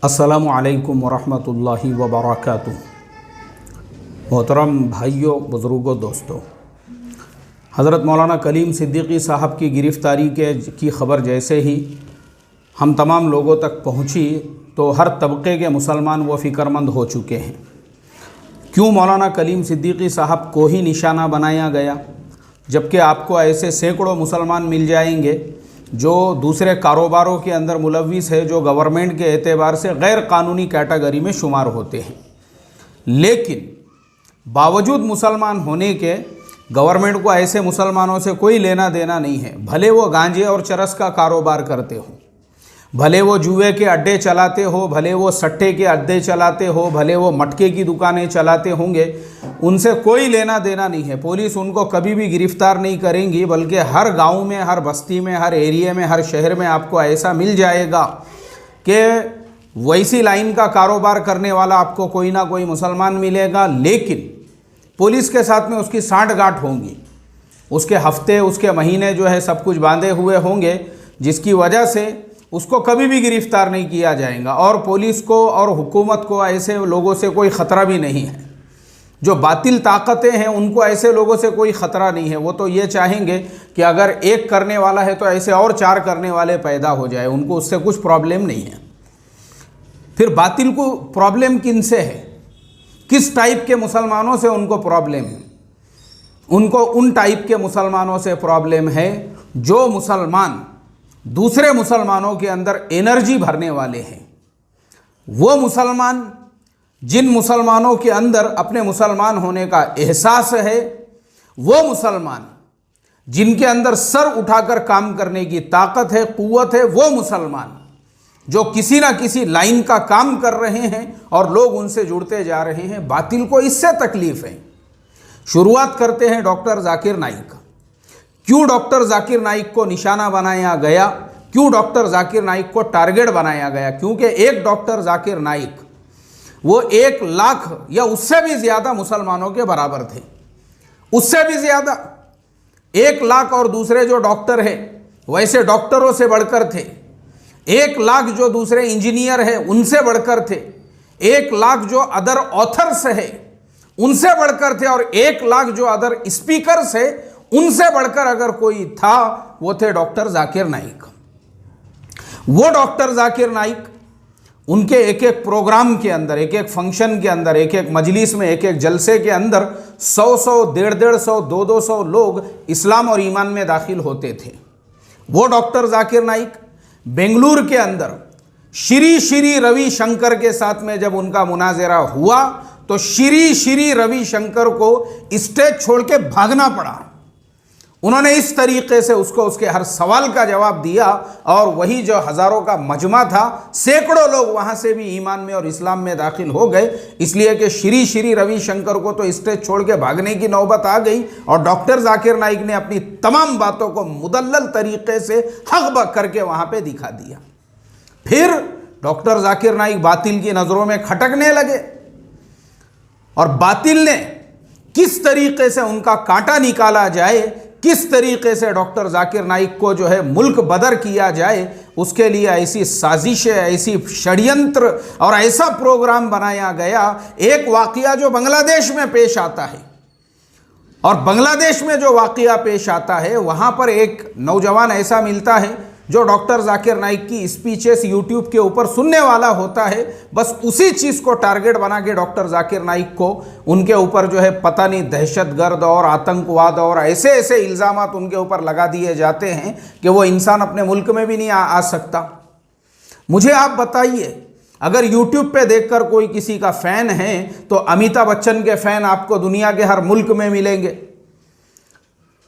अस्सलामु अलैकुम वरहमतुल्लाहि वबरकातुहू। मोहतरम भाइयों, बुज़ुर्गों, दोस्तों, हज़रत मौलाना कलीम सिद्दीकी साहब की गिरफ़्तारी की ख़बर जैसे ही हम तमाम लोगों तक पहुँची तो हर तबके के मुसलमान वो फ़िक्रमंद हो चुके हैं। क्यों मौलाना कलीम सिद्दीकी साहब को ही निशाना बनाया गया, जबकि आपको ऐसे सैकड़ों मुसलमान मिल जाएंगे जो दूसरे कारोबारों के अंदर मुलव्विस है, जो गवर्नमेंट के एतबार से गैर कानूनी कैटेगरी में शुमार होते हैं। लेकिन बावजूद मुसलमान होने के गवर्नमेंट को ऐसे मुसलमानों से कोई लेना देना नहीं है। भले वो गांजे और चरस का कारोबार करते हो, भले वो जुए के अड्डे चलाते हो, भले वो सट्टे के अड्डे चलाते हो, भले वो मटके की दुकानें चलाते होंगे, उनसे कोई लेना देना नहीं है। पुलिस उनको कभी भी गिरफ्तार नहीं करेंगी, बल्कि हर गांव में, हर बस्ती में, हर एरिया में, हर शहर में आपको ऐसा मिल जाएगा कि वैसी लाइन का कारोबार करने वाला आपको कोई ना कोई मुसलमान मिलेगा। लेकिन पुलिस के साथ में उसकी सांठ-गांठ होंगी, उसके हफ्ते, उसके महीने जो है सब कुछ बांधे हुए होंगे, जिसकी वजह से उसको कभी भी गिरफ्तार नहीं किया जाएगा। और पुलिस को और हुकूमत को ऐसे लोगों से कोई ख़तरा भी नहीं है। जो बातिल ताकतें हैं उनको ऐसे लोगों से कोई ख़तरा नहीं है। वो तो ये चाहेंगे कि अगर एक करने वाला है तो ऐसे और चार करने वाले पैदा हो जाए, उनको उससे कुछ प्रॉब्लम नहीं है। फिर बातिल को प्रॉब्लम किन से है, किस टाइप के मुसलमानों से उनको प्रॉब्लम है? उनको उन टाइप के मुसलमानों से प्रॉब्लम है जो मुसलमान दूसरे मुसलमानों के अंदर एनर्जी भरने वाले हैं। वो मुसलमान जिन मुसलमानों के अंदर अपने मुसलमान होने का एहसास है, वो मुसलमान जिनके अंदर सर उठाकर काम करने की ताकत है, कुव्वत है, वो मुसलमान जो किसी ना किसी लाइन का काम कर रहे हैं और लोग उनसे जुड़ते जा रहे हैं। बातिल को इससे तकलीफ है। शुरुआत करते हैं डॉक्टर जाकिर नाइक। क्यों डॉक्टर जाकिर नाइक को निशाना बनाया गया, क्यों डॉक्टर जाकिर नाइक को टारगेट बनाया गया? क्योंकि एक डॉक्टर जाकिर नाइक वो 1 लाख या उससे भी ज़्यादा मुसलमानों के बराबर थे, उससे भी ज़्यादा। 1 लाख और दूसरे जो डॉक्टर हैं वैसे डॉक्टरों से बढ़कर थे। 1 लाख जो दूसरे इंजीनियर हैं उनसे बढ़कर थे। 1 लाख जो अदर ऑथर्स है उनसे बढ़कर थे। और 1 लाख जो अदर स्पीकर्स है उनसे बढ़कर अगर कोई था वो थे डॉक्टर जाकिर नाइक। वो डॉक्टर जाकिर नाइक उनके एक एक प्रोग्राम के अंदर, एक एक फंक्शन के अंदर, एक एक मजलिस में, एक एक जलसे के अंदर 100-100, 150-150, 200-200 लोग इस्लाम और ईमान में दाखिल होते थे। वो डॉक्टर जाकिर नाइक बेंगलुरु के अंदर श्री श्री रविशंकर के साथ में जब उनका मुनाजरा हुआ तो श्री श्री रविशंकर को स्टेज छोड़ के भागना पड़ा। उन्होंने इस तरीके से उसको उसके हर सवाल का जवाब दिया और वही जो हज़ारों का मजमा था, सैकड़ों लोग वहाँ से भी ईमान में और इस्लाम में दाखिल हो गए, इसलिए कि श्री श्री रविशंकर को तो स्टेज छोड़ के भागने की नौबत आ गई और डॉक्टर जाकिर नाइक ने अपनी तमाम बातों को मुदल्लल तरीके से हक बक करके वहाँ पर दिखा दिया। फिर डॉक्टर जाकिर नाइक बातिल की नज़रों में खटकने लगे और बातिल ने किस तरीके से उनका कांटा निकाला जाए, किस तरीके से डॉक्टर जाकिर नाइक को जो है मुल्क बदर किया जाए, उसके लिए ऐसी साजिशें, ऐसी षड्यंत्र और ऐसा प्रोग्राम बनाया गया। एक वाक़या जो बांग्लादेश में पेश आता है, और बांग्लादेश में जो वाक़या पेश आता है वहाँ पर एक नौजवान ऐसा मिलता है जो डॉक्टर जाकिर नाइक की स्पीचेस यूट्यूब के ऊपर सुनने वाला होता है। बस उसी चीज़ को टारगेट बना के डॉक्टर जाकिर नाइक को उनके ऊपर जो है पता नहीं दहशतगर्द और आतंकवाद और ऐसे ऐसे इल्ज़ामात उनके ऊपर लगा दिए जाते हैं कि वो इंसान अपने मुल्क में भी नहीं आ सकता। मुझे आप बताइए, अगर यूट्यूब पे देखकर कोई किसी का फ़ैन है तो अमिताभ बच्चन के फ़ैन आपको दुनिया के हर मुल्क में मिलेंगे,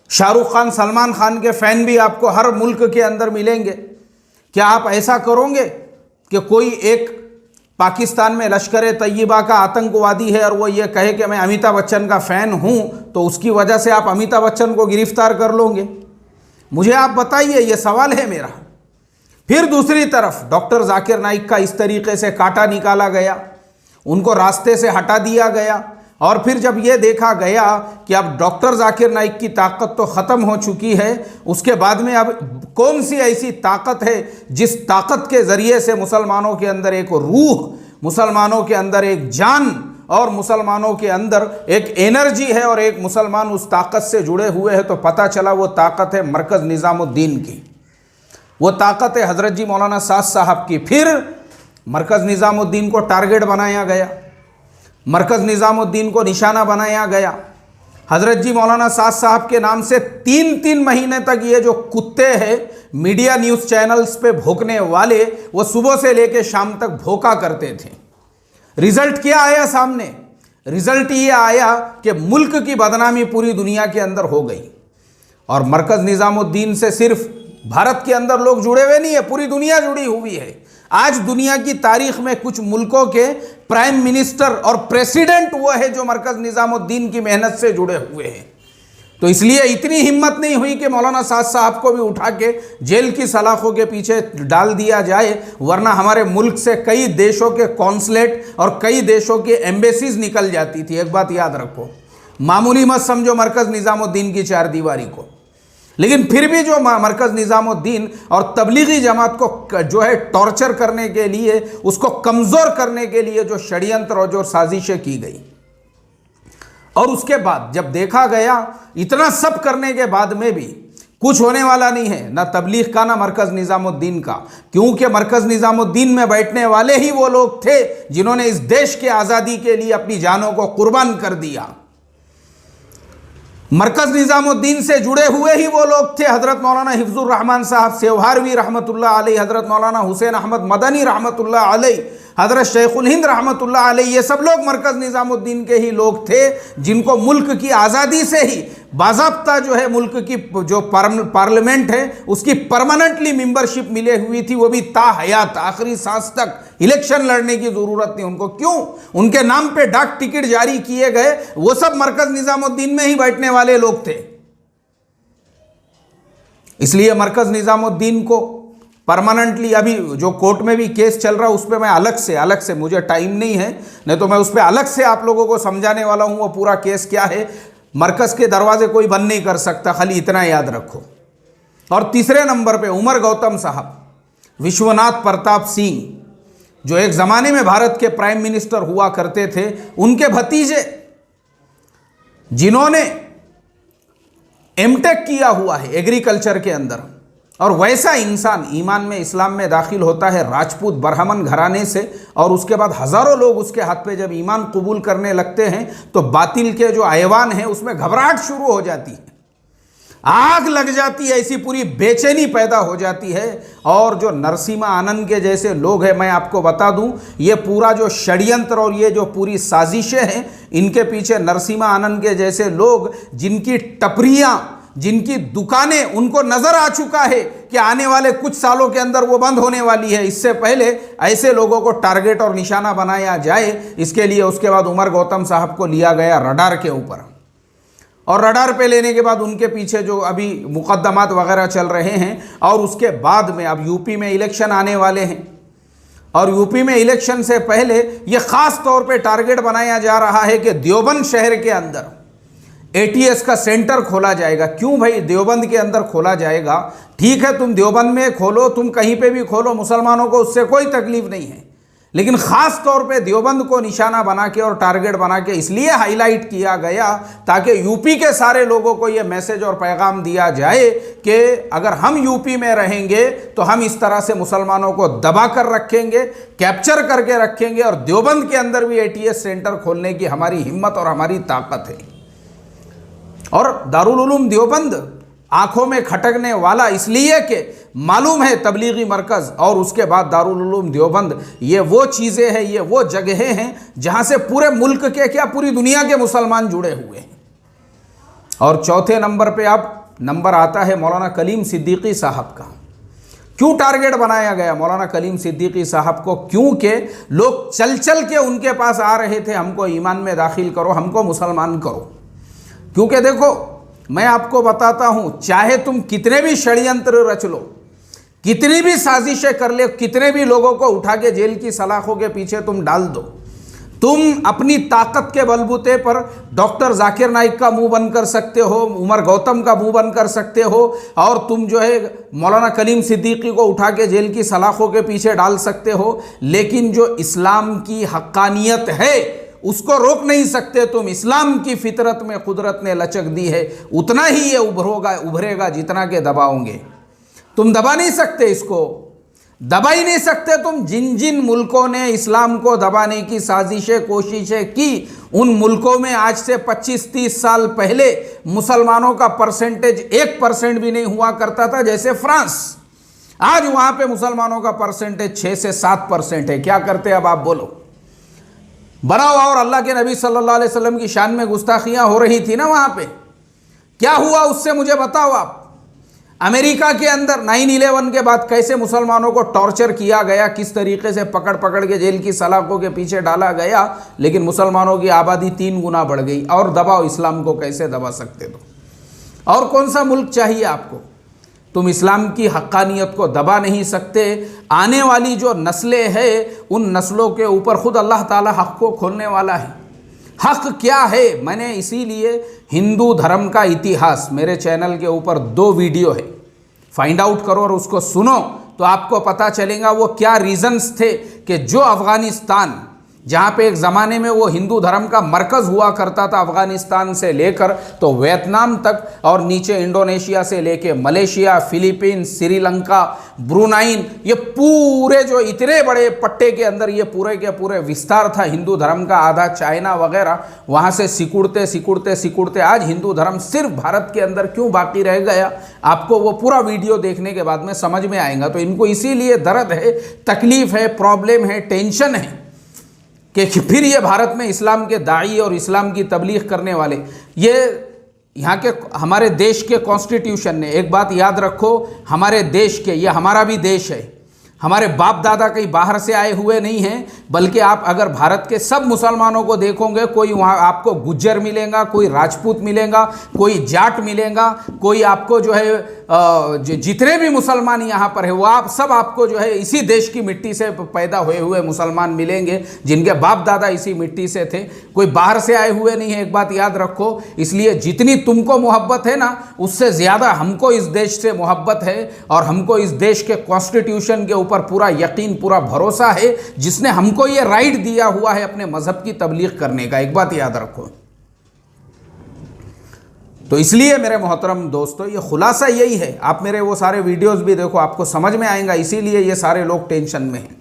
शाहरुख खान, सलमान खान के फ़ैन भी आपको हर मुल्क के अंदर मिलेंगे। क्या आप ऐसा करोगे कि कोई एक पाकिस्तान में लश्कर तैयबा का आतंकवादी है और वो ये कहे कि मैं अमिताभ बच्चन का फ़ैन हूँ, तो उसकी वजह से आप अमिताभ बच्चन को गिरफ्तार कर लोगे? मुझे आप बताइए, ये सवाल है मेरा। फिर दूसरी तरफ डॉक्टर जाकिर नाइक का इस तरीके से कांटा निकाला गया, उनको रास्ते से हटा दिया गया। और फिर जब ये देखा गया कि अब डॉक्टर जाकिर नाइक की ताकत तो ख़त्म हो चुकी है, उसके बाद में अब कौन सी ऐसी ताकत है जिस ताकत के ज़रिए से मुसलमानों के अंदर एक रूह, मुसलमानों के अंदर एक जान और मुसलमानों के अंदर एक एनर्जी है और एक मुसलमान उस ताकत से जुड़े हुए हैं, तो पता चला वो ताकत है मरकज़ निज़ामुद्दीन की, वो ताकत है हज़रत जी मौलाना साद साहब की। फिर मरकज़ निज़ामुद्दीन को टारगेट बनाया गया, मरकज़ निज़ामुद्दीन को निशाना बनाया गया। हज़रत जी मौलाना साद साहब के नाम से 3-3 महीने तक ये जो कुत्ते हैं मीडिया न्यूज़ चैनल्स पे भौंकने वाले, वो सुबह से लेकर शाम तक भौंका करते थे। रिजल्ट क्या आया सामने? रिजल्ट ये आया कि मुल्क की बदनामी पूरी दुनिया के अंदर हो गई। और मरकज़ निज़ामुद्दीन से सिर्फ भारत के अंदर लोग जुड़े हुए नहीं है, पूरी दुनिया जुड़ी हुई है। आज दुनिया की तारीख में कुछ मुल्कों के प्राइम मिनिस्टर और प्रेसिडेंट वो है जो मरकज़ निज़ामुद्दीन की मेहनत से जुड़े हुए हैं। तो इसलिए इतनी हिम्मत नहीं हुई कि मौलाना साद साहब को भी उठा के जेल की सलाखों के पीछे डाल दिया जाए, वरना हमारे मुल्क से कई देशों के कॉन्सुलेट और कई देशों की एम्बेसीज निकल जाती थी। एक बात याद रखो, मामूली मत समझो मरकज़ निज़ामुद्दीन की चार दीवारी को। लेकिन फिर भी जो मरकज़ निज़ामुद्दीन और तबलीगी जमात को जो है टॉर्चर करने के लिए, उसको कमज़ोर करने के लिए जो षड्यंत्र और जो साजिशें की गई, और उसके बाद जब देखा गया इतना सब करने के बाद में भी कुछ होने वाला नहीं है, ना तबलीग का ना मरकज़ निज़ामुद्दीन का, क्योंकि मरकज़ निज़ामुद्दीन में बैठने वाले ही वो लोग थे जिन्होंने इस देश के आज़ादी के लिए अपनी जानों को कुर्बान कर दिया। मरकज़ निज़ामुद्दीन से जुड़े हुए ही वो लोग थे हज़रत मौलाना हिफ्ज़ुर रहमान साहब सेवहारवी रहमतुल्लाह अलैह, हज़रत मौलाना हुसैन अहमद मदनी रहमतुल्लाह अलैह, हज़रत शेखुल हिंद रहमतुल्लाह अलैह। ये सब लोग मरकज़ निज़ामुद्दीन के ही लोग थे जिनको मुल्क की आज़ादी से ही बाज़ाब्ता जो है मुल्क की जो पार्लियामेंट है उसकी परमानेंटली मेंबरशिप मिले हुई थी, वो भी ताहयात आखिरी सांस तक। इलेक्शन लड़ने की ज़रूरत नहीं उनको। क्यों? उनके नाम पे डाक टिकट जारी किए गए, वो सब मरकज़ निज़ामुद्दीन में ही बैठने वाले लोग थे। इसलिए मरकज़ निज़ामुद्दीन को परमानेंटली, अभी जो कोर्ट में भी केस चल रहा है उस पर मैं अलग से मुझे टाइम नहीं है, नहीं तो मैं उस पर अलग से आप लोगों को समझाने वाला हूँ वो पूरा केस क्या है। मरकज़ के दरवाजे कोई बंद नहीं कर सकता, खाली इतना याद रखो। और तीसरे नंबर पे उमर गौतम साहब, विश्वनाथ प्रताप सिंह जो एक ज़माने में भारत के प्राइम मिनिस्टर हुआ करते थे, उनके भतीजे जिन्होंने एमटेक किया हुआ है एग्रीकल्चर के अंदर, और वैसा इंसान ईमान में इस्लाम में दाखिल होता है राजपूत ब्राह्मण घराने से, और उसके बाद हज़ारों लोग उसके हाथ पे जब ईमान कबूल करने लगते हैं तो बातिल के जो ऐवान है उसमें घबराहट शुरू हो जाती है, आग लग जाती है, ऐसी पूरी बेचैनी पैदा हो जाती है। और जो नरसिम्हा आनंद के जैसे लोग हैं, मैं आपको बता दूं, ये पूरा जो षड्यंत्र और ये जो पूरी साजिशें हैं, इनके पीछे नरसिम्हा आनंद के जैसे लोग, जिनकी टपरियां, जिनकी दुकानें उनको नजर आ चुका है कि आने वाले कुछ सालों के अंदर वो बंद होने वाली है, इससे पहले ऐसे लोगों को टारगेट और निशाना बनाया जाए, इसके लिए उसके बाद उमर गौतम साहब को लिया गया रडार के ऊपर। और रडार पे लेने के बाद उनके पीछे जो अभी मुकदमात वगैरह चल रहे हैं, और उसके बाद में अब यूपी में इलेक्शन आने वाले हैं, और यूपी में इलेक्शन से पहले ये ख़ास तौर पे टारगेट बनाया जा रहा है कि देवबंद शहर के अंदर एटीएस का सेंटर खोला जाएगा। क्यों भाई देवबंद के अंदर खोला जाएगा? ठीक है, तुम देवबंद में खोलो, तुम कहीं पे भी खोलो, मुसलमानों को उससे कोई तकलीफ नहीं है, लेकिन ख़ास तौर पे देवबंद को निशाना बना के और टारगेट बना के इसलिए हाईलाइट किया गया ताकि यूपी के सारे लोगों को ये मैसेज और पैगाम दिया जाए कि अगर हम यूपी में रहेंगे तो हम इस तरह से मुसलमानों को दबा कर रखेंगे, कैप्चर करके रखेंगे, और देवबंद के अंदर भी एटीएस सेंटर खोलने की हमारी हिम्मत और हमारी ताकत है। और दारुल उलूम देवबंद आंखों में खटकने वाला इसलिए कि मालूम है तबलीगी मरकज़ और उसके बाद दारुल उलूम देवबंद, ये वो चीज़ें हैं, ये वो जगहें हैं जहाँ से पूरे मुल्क के क्या पूरी दुनिया के मुसलमान जुड़े हुए हैं। और चौथे नंबर पे अब नंबर आता है मौलाना कलीम सिद्दीकी साहब का। क्यों टारगेट बनाया गया मौलाना कलीम सिद्दीकी साहब को? क्योंकि लोग चल चल के उनके पास आ रहे थे, हमको ईमान में दाखिल करो, हमको मुसलमान करो। क्योंकि देखो मैं आपको बताता हूं, चाहे तुम कितने भी षड्यंत्र रच लो, कितनी भी साजिशें कर ले, कितने भी लोगों को उठा के जेल की सलाखों के पीछे तुम डाल दो, तुम अपनी ताकत के बलबूते पर डॉक्टर जाकिर नाइक का मुंह बंद कर सकते हो, उमर गौतम का मुंह बंद कर सकते हो, और तुम जो है मौलाना कलीम सिद्दीकी को उठा के जेल की सलाखों के पीछे डाल सकते हो, लेकिन जो इस्लाम की हक्कानियत है उसको रोक नहीं सकते तुम। इस्लाम की फितरत में कुदरत ने लचक दी है, उतना ही ये उभरेगा जितना के दबाओगे। तुम दबा नहीं सकते, इसको दबा ही नहीं सकते तुम। जिन जिन मुल्कों ने इस्लाम को दबाने की साजिशें कोशिशें की, उन मुल्कों में आज से 25-30 साल पहले मुसलमानों का परसेंटेज 1% भी नहीं हुआ करता था। जैसे फ्रांस, आज वहां पे मुसलमानों का परसेंटेज 6 से 7% है। क्या करते अब आप बोलो? बना हुआ, और अल्लाह के नबी सल्लल्लाहु अलैहि वसल्लम की शान में गुस्ताखियां हो रही थी ना वहां पे। क्या हुआ उससे मुझे बताओ आप। अमेरिका के अंदर 9/11 के बाद कैसे मुसलमानों को टॉर्चर किया गया, किस तरीके से पकड़ पकड़ के जेल की सलाखों के पीछे डाला गया, लेकिन मुसलमानों की आबादी 3 गुना बढ़ गई। और दबाओ, इस्लाम को कैसे दबा सकते हो? और कौन सा मुल्क चाहिए आपको? तुम इस्लाम की हक्कानियत को दबा नहीं सकते। आने वाली जो नस्लें हैं, उन नस्लों के ऊपर खुद अल्लाह ताला हक़ को खोलने वाला है। हक़ क्या है? मैंने इसीलिए हिंदू धर्म का इतिहास, मेरे चैनल के ऊपर 2 वीडियो है, फाइंड आउट करो और उसको सुनो तो आपको पता चलेगा वो क्या रीजंस थे कि जो अफ़गानिस्तान, जहाँ पे एक ज़माने में वो हिंदू धर्म का मरकज़ हुआ करता था, अफ़गानिस्तान से लेकर तो वियतनाम तक, और नीचे इंडोनेशिया से लेके मलेशिया, फ़िलीपींस, श्रीलंका, ब्रुनाइन, ये पूरे जो इतने बड़े पट्टे के अंदर ये पूरे के पूरे विस्तार था हिंदू धर्म का। आधा चाइना वगैरह, वहाँ से सिकुड़ते सिकुड़ते सिकुड़ते आज हिंदू धर्म सिर्फ भारत के अंदर क्यों बाकी रह गया, आपको वो पूरा वीडियो देखने के बाद में समझ में आएगा। तो इनको इसीलिए दर्द है, तकलीफ़ है, प्रॉब्लम है, टेंशन है कि फिर ये भारत में इस्लाम के दाई और इस्लाम की तबलीग करने वाले, ये यहाँ के हमारे देश के कॉन्स्टिट्यूशन ने, एक बात याद रखो, हमारे देश के, ये हमारा भी देश है, हमारे बाप दादा कहीं बाहर से आए हुए नहीं हैं, बल्कि आप अगर भारत के सब मुसलमानों को देखोगे, कोई वहाँ आपको गुज्जर मिलेगा, कोई राजपूत मिलेगा, कोई जाट मिलेगा, कोई आपको जो है जितने भी मुसलमान यहाँ पर है वो आप सब आपको जो है इसी देश की मिट्टी से पैदा हुए हुए मुसलमान मिलेंगे, जिनके बाप दादा इसी मिट्टी से थे, कोई बाहर से आए हुए नहीं है। एक बात याद रखो, इसलिए जितनी तुमको मोहब्बत है ना, उससे ज़्यादा हमको इस देश से मोहब्बत है, और हमको इस देश के कॉन्स्टिट्यूशन के ऊपर पूरा यकीन, पूरा भरोसा है, जिसने हमको ये राइट दिया हुआ है अपने मजहब की तबलीग करने का। एक बात याद रखो। तो इसलिए मेरे मोहतरम दोस्तों, ये खुलासा यही है। आप मेरे वो सारे वीडियोस भी देखो, आपको समझ में आएगा। इसीलिए ये सारे लोग टेंशन में हैं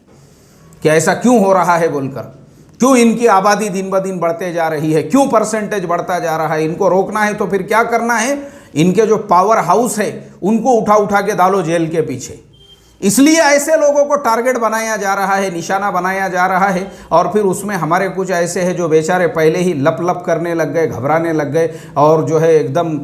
कि ऐसा क्यों हो रहा है बोलकर, क्यों इनकी आबादी दिन ब दिन बढ़ते जा रही है, क्यों परसेंटेज बढ़ता जा रहा है। इनको रोकना है तो फिर क्या करना है, इनके जो पावर हाउस है उनको उठा उठा के डालो जेल के पीछे। इसलिए ऐसे लोगों को टारगेट बनाया जा रहा है, निशाना बनाया जा रहा है। और फिर उसमें हमारे कुछ ऐसे हैं जो बेचारे पहले ही लप लप करने लग गए, घबराने लग गए, और जो है एकदम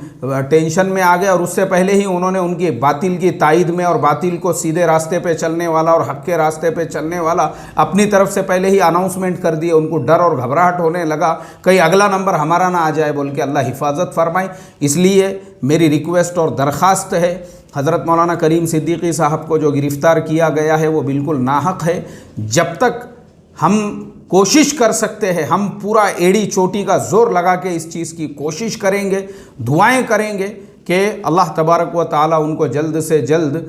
टेंशन में आ गए, और उससे पहले ही उन्होंने उनकी बातिल की तायद में और बातिल को सीधे रास्ते पे चलने वाला और हक के रास्ते पे चलने वाला अपनी तरफ से पहले ही अनाउंसमेंट कर दिए। उनको डर और घबराहट होने लगा, कहीं अगला नंबर हमारा ना आ जाए बोल के। अल्लाह हिफाजत फरमाए। इसलिए मेरी रिक्वेस्ट और दरख्वास्त है, हज़रत मौलाना कलीम सिद्दीकी साहब को जो गिरफ़्तार किया गया है वो बिल्कुल नाहक है। जब तक हम कोशिश कर सकते हैं, हम पूरा एड़ी चोटी का ज़ोर लगा के इस चीज़ की कोशिश करेंगे, दुआएं करेंगे कि अल्लाह तबारक व ताला उनको जल्द से जल्द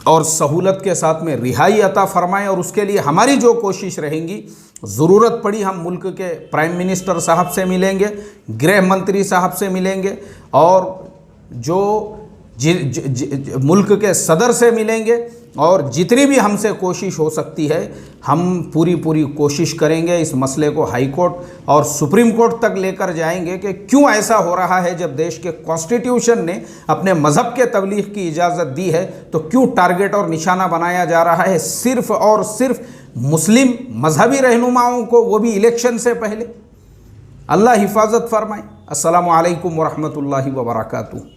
और सहूलत के साथ में रिहाई अता फ़रमाएँ। और उसके लिए हमारी जो कोशिश रहेंगी, ज़रूरत पड़ी हम मुल्क के प्राइम मिनिस्टर साहब से मिलेंगे, गृह मंत्री साहब से मिलेंगे, और जो मुल्क के सदर से मिलेंगे, और जितनी भी हमसे कोशिश हो सकती है हम पूरी कोशिश करेंगे। इस मसले को हाई कोर्ट और सुप्रीम कोर्ट तक लेकर जाएंगे कि क्यों ऐसा हो रहा है। जब देश के कॉन्स्टिट्यूशन ने अपने मज़हब के तबलीग की इजाज़त दी है तो क्यों टारगेट और निशाना बनाया जा रहा है सिर्फ़ और सिर्फ मुस्लिम मजहबी रहनुमाओं को, वो भी इलेक्शन से पहले। अल्लाह हिफाजत फरमाए। अस्सलामु अलैकुम वरहमतुल्लाहि वबरकातुहू।